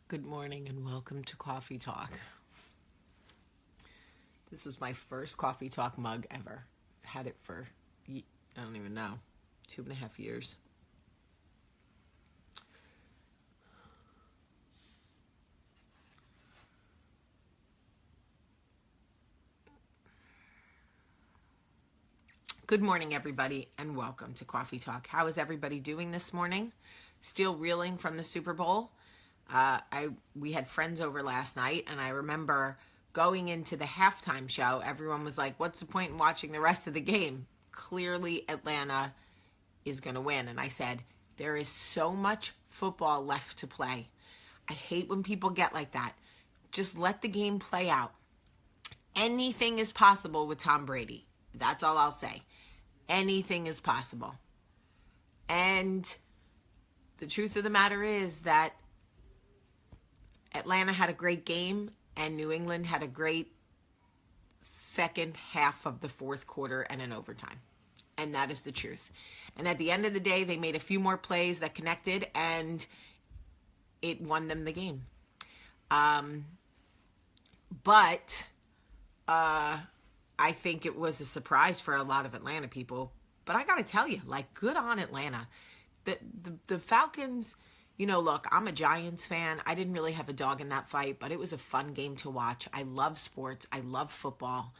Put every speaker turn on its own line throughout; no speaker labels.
Good morning and welcome to Coffee Talk. This was my first Coffee Talk mug ever. I've had it for, I don't even know, 2.5 years. Good morning, everybody, and welcome to Coffee Talk. How is everybody doing this morning? Still reeling from the Super Bowl? We had friends over last night, and I remember going into the halftime show, everyone was like, what's the point in watching the rest of the game? Clearly, Atlanta is going to win. And I said, there is so much football left to play. I hate when people get like that. Just let the game play out. Anything is possible with Tom Brady. That's all I'll say. Anything is possible. And the truth of the matter is that Atlanta had a great game and New England had a great second half of the fourth quarter and an overtime. And that is the truth. And at the end of the day, they made a few more plays that connected and it won them the game. But I think it was a surprise for a lot of Atlanta people. But I got to tell you, good on Atlanta. The Falcons, look, I'm a Giants fan. I didn't really have a dog in that fight, but it was a fun game to watch. I love sports. I love football.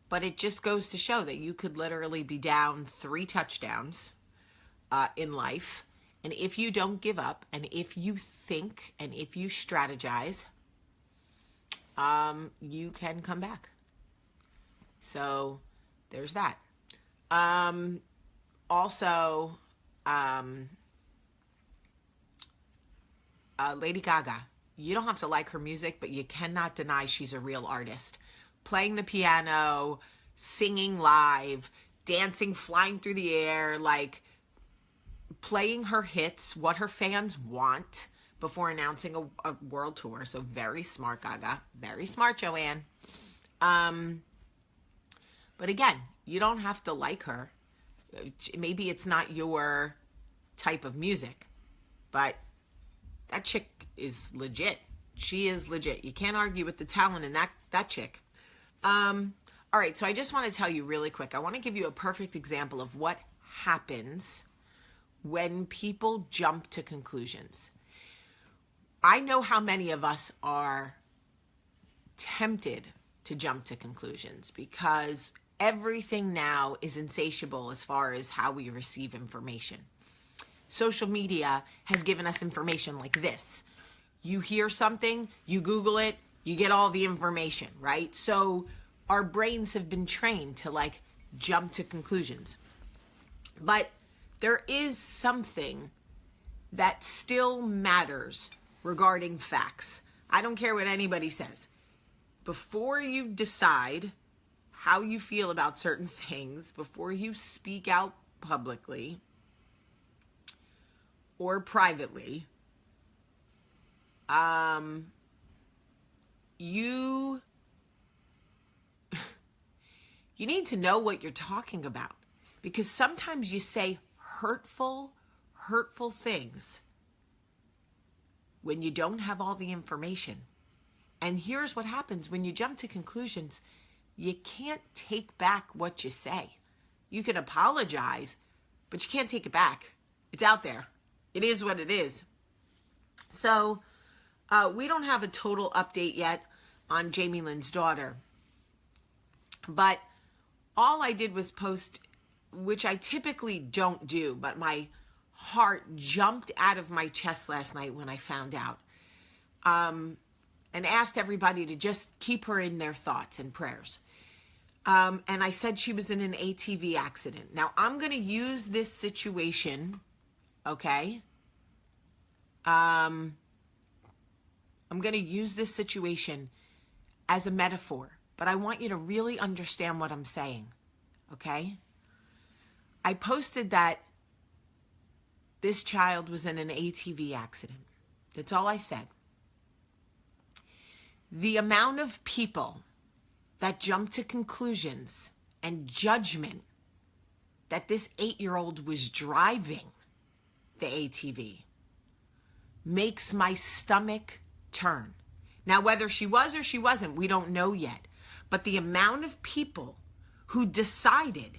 But it just goes to show that you could literally be down 3 touchdowns in life. And if you don't give up, and if you think, and if you strategize, you can come back. So there's that. Also, Lady Gaga, you don't have to like her music, but you cannot deny she's a real artist. Playing the piano, singing live, dancing, flying through the air, playing her hits, what her fans want before announcing a world tour. So very smart, Gaga. Very smart, Joanne. But again, you don't have to like her. Maybe it's not your type of music, but that chick is legit. She is legit. You can't argue with the talent in that chick. All right, so I just want to tell you really quick. I want to give you a perfect example of what happens when people jump to conclusions. I know how many of us are tempted to jump to conclusions because everything now is insatiable as far as how we receive information. Social media has given us information like this. You hear something, you Google it, you get all the information, right? So our brains have been trained to jump to conclusions. But there is something that still matters regarding facts. I don't care what anybody says. Before you decide how you feel about certain things, before you speak out publicly or privately, you need to know what you're talking about, because sometimes you say hurtful things when you don't have all the information. And here's what happens when you jump to conclusions. You can't take back what you say. You can apologize, but you can't take it back. It's out there. It is what it is. So we don't have a total update yet on Jamielynns daughter. But all I did was post, which I typically don't do, but my heart jumped out of my chest last night when I found out. And asked everybody to just keep her in their thoughts and prayers. And I said she was in an ATV accident. Now, I'm going to use this situation, okay? I'm going to use this situation as a metaphor, but I want you to really understand what I'm saying, okay? I posted that this child was in an ATV accident. That's all I said. The amount of people that jump to conclusions and judgment that this 8-year-old was driving the ATV makes my stomach turn. Now, whether she was or she wasn't, we don't know yet. But the amount of people who decided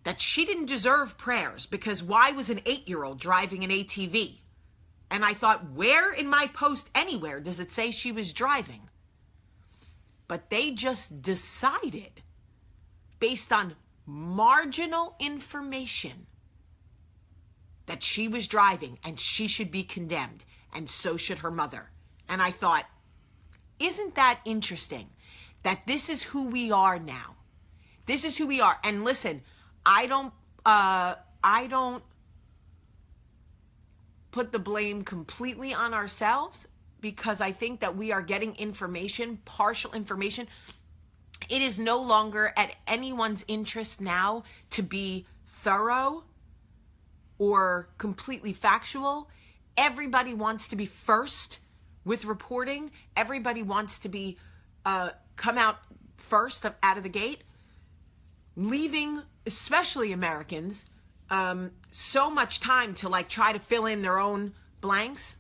that she didn't deserve prayers because why was an 8-year-old driving an ATV? And I thought, where in my post anywhere does it say she was driving? But they just decided, based on marginal information, that she was driving and she should be condemned, and so should her mother. And I thought, isn't that interesting that this is who we are now? This is who we are. And listen, I don't put the blame completely on ourselves, because I think that we are getting information, partial information. It is no longer at anyone's interest now to be thorough or completely factual. Everybody wants to be first with reporting. Everybody wants to be come out first out of the gate, leaving, especially Americans, so much time to like try to fill in their own blanks.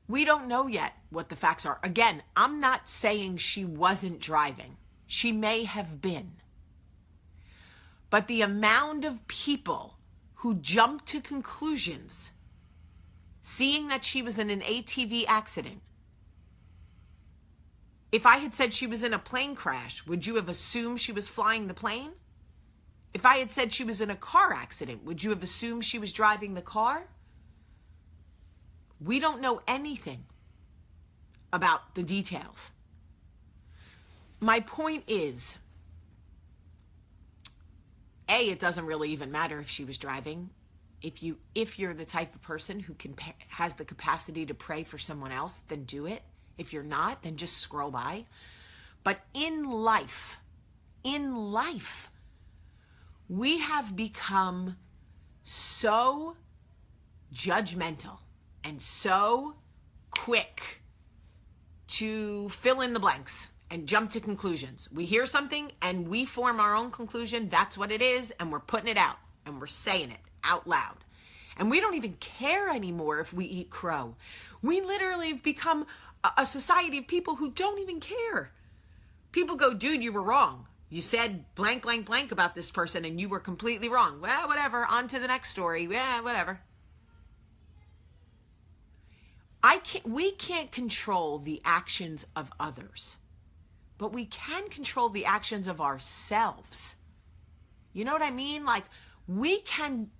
We don't know yet what the facts are. Again, I'm not saying she wasn't driving. She may have been. But the amount of people who jumped to conclusions, seeing that she was in an ATV accident. If I had said she was in a plane crash, would you have assumed she was flying the plane? If I had said she was in a car accident, would you have assumed she was driving the car? We don't know anything about the details. My point is, A, it doesn't really even matter if she was driving. If you're the type of person who has the capacity to pray for someone else, then do it. If you're not, then just scroll by. But in life, we have become so judgmental and so quick to fill in the blanks and jump to conclusions. We hear something and we form our own conclusion. That's what it is, and we're putting it out and we're saying it out loud. And we don't even care anymore if we eat crow. We literally have become a society of people who don't even care. People go, dude, you were wrong. You said blank, blank, blank about this person and you were completely wrong. Well, whatever. On to the next story. Yeah, whatever. We can't control the actions of others, but we can control the actions of ourselves. You know what I mean? Like, we can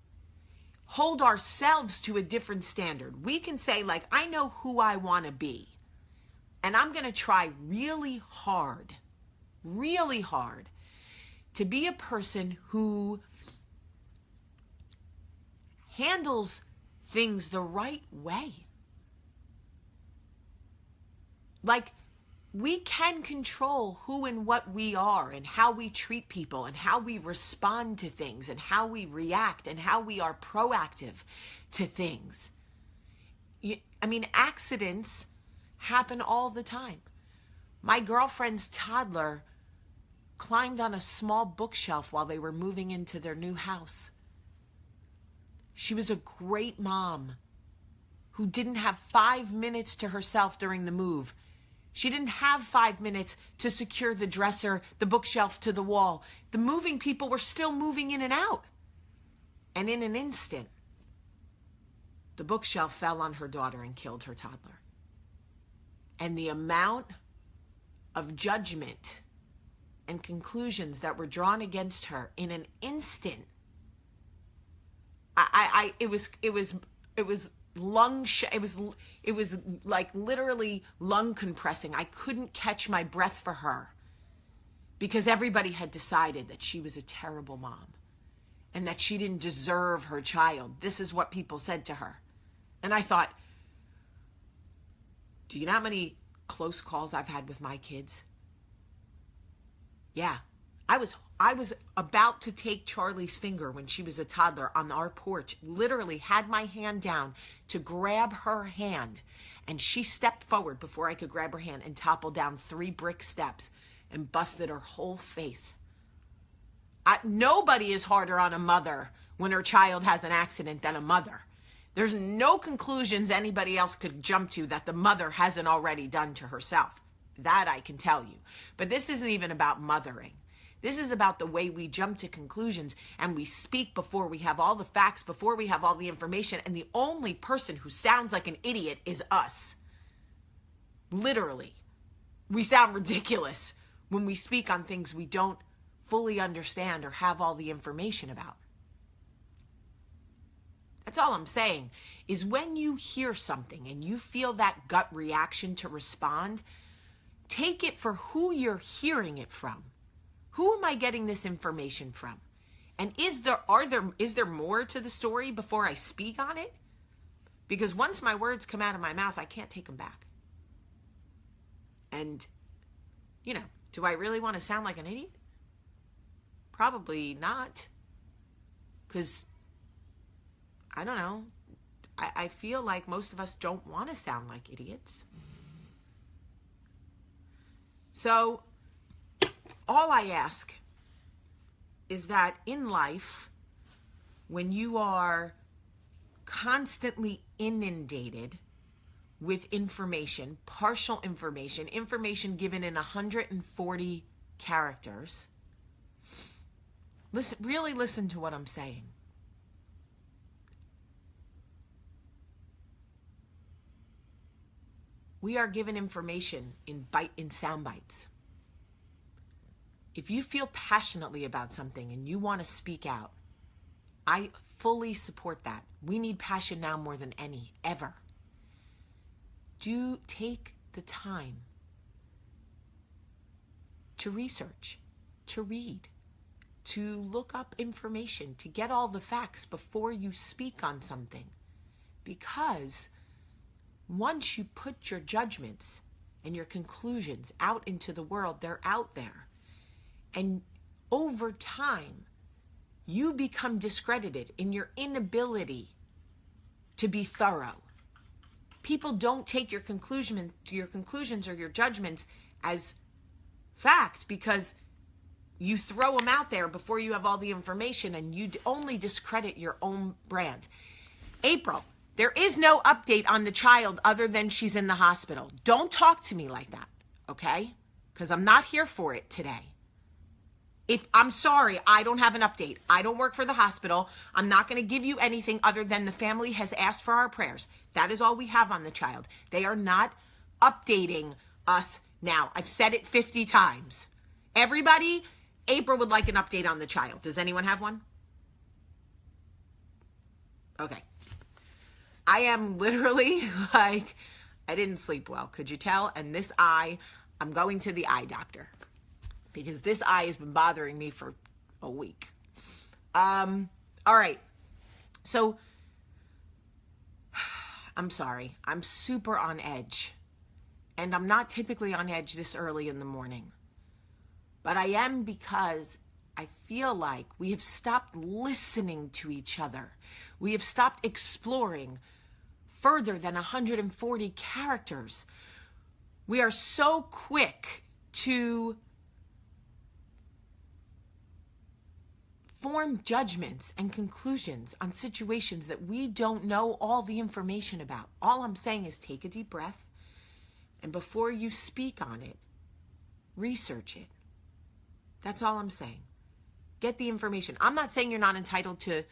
hold ourselves to a different standard. We can say, like, I know who I want to be, and I'm going to try really hard to be a person who handles things the right way. Like, we can control who and what we are and how we treat people and how we respond to things and how we react and how we are proactive to things. I mean, accidents happen all the time. My girlfriend's toddler climbed on a small bookshelf while they were moving into their new house. She was a great mom who didn't have 5 minutes to herself during the move. She didn't have 5 minutes to secure the dresser, the bookshelf to the wall. The moving people were still moving in and out. And in an instant, the bookshelf fell on her daughter and killed her toddler. And the amount of judgment and conclusions that were drawn against her in an instant, it was like literally lung compressing. I couldn't catch my breath for her because everybody had decided that she was a terrible mom and that she didn't deserve her child. This is what people said to her. And I thought, do you know how many close calls I've had with my kids? Yeah. I was about to take Charlie's finger when she was a toddler on our porch, literally had my hand down to grab her hand, and she stepped forward before I could grab her hand and toppled down 3 brick steps and busted her whole face. Nobody is harder on a mother when her child has an accident than a mother. There's no conclusions anybody else could jump to that the mother hasn't already done to herself. That I can tell you. But this isn't even about mothering. This is about the way we jump to conclusions and we speak before we have all the facts, before we have all the information, and the only person who sounds like an idiot is us. Literally. We sound ridiculous when we speak on things we don't fully understand or have all the information about. That's all I'm saying, is when you hear something and you feel that gut reaction to respond, take it for who you're hearing it from. Who am I getting this information from? And is there more to the story before I speak on it? Because once my words come out of my mouth, I can't take them back. And, do I really want to sound like an idiot? Probably not. Because, I don't know. I feel like most of us don't want to sound like idiots. So, all I ask is that in life, when you are constantly inundated with information, partial information given in 140 characters, really listen to what I'm saying. We are given information in sound bites. If you feel passionately about something and you want to speak out, I fully support that. We need passion now more than ever. Do take the time to research, to read, to look up information, to get all the facts before you speak on something. Because once you put your judgments and your conclusions out into the world, they're out there. And over time, you become discredited in your inability to be thorough. People don't take your conclusions or your judgments as fact because you throw them out there before you have all the information and you only discredit your own brand. April, there is no update on the child other than she's in the hospital. Don't talk to me like that, okay? Because I'm not here for it today. I'm sorry, I don't have an update. I don't work for the hospital. I'm not going to give you anything other than the family has asked for our prayers. That is all we have on the child. They are not updating us now. I've said it 50 times. Everybody, April would like an update on the child. Does anyone have one? Okay. I am literally like, I didn't sleep well. Could you tell? And this eye, I'm going to the eye doctor. Because this eye has been bothering me for a week. All right. So, I'm sorry. I'm super on edge. And I'm not typically on edge this early in the morning. But I am because I feel like we have stopped listening to each other. We have stopped exploring further than 140 characters. We are so quick to form judgments and conclusions on situations that we don't know all the information about. All I'm saying is take a deep breath, and before you speak on it, research it. That's all I'm saying. Get the information. I'm not saying you're not entitled to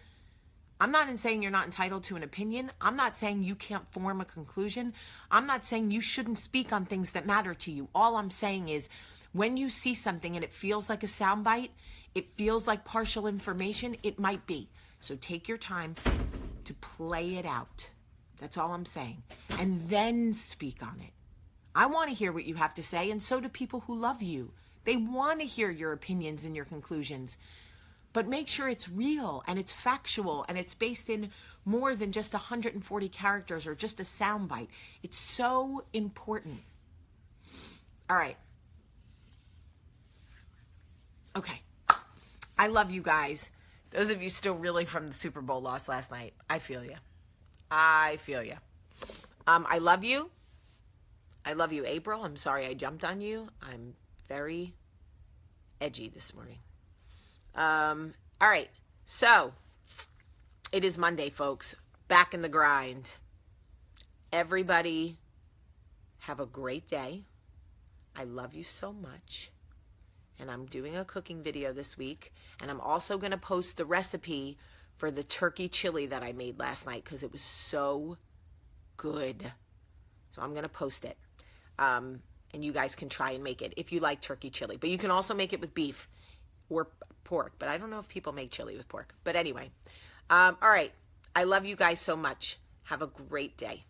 an opinion. I'm not saying you can't form a conclusion. I'm not saying you shouldn't speak on things that matter to you. All I'm saying is when you see something and it feels like a soundbite, it feels like partial information, it might be. So take your time to play it out. That's all I'm saying. And then speak on it. I want to hear what you have to say, and so do people who love you. They want to hear your opinions and your conclusions. But make sure it's real and it's factual and it's based in more than just 140 characters or just a soundbite. It's so important. All right. Okay. I love you guys. Those of you still reeling from the Super Bowl loss last night, I feel you. I feel you. I love you. I love you, April. I'm sorry I jumped on you. I'm very edgy this morning. All right. So, it is Monday, folks. back in the grind. Everybody, have a great day. I love you so much. And I'm doing a cooking video this week. And I'm also going to post the recipe for the turkey chili that I made last night because it was so good. So I'm going to post it. And you guys can try and make it if you like turkey chili. But you can also make it with beef or pork. But I don't know if people make chili with pork. But anyway. All right. I love you guys so much. Have a great day.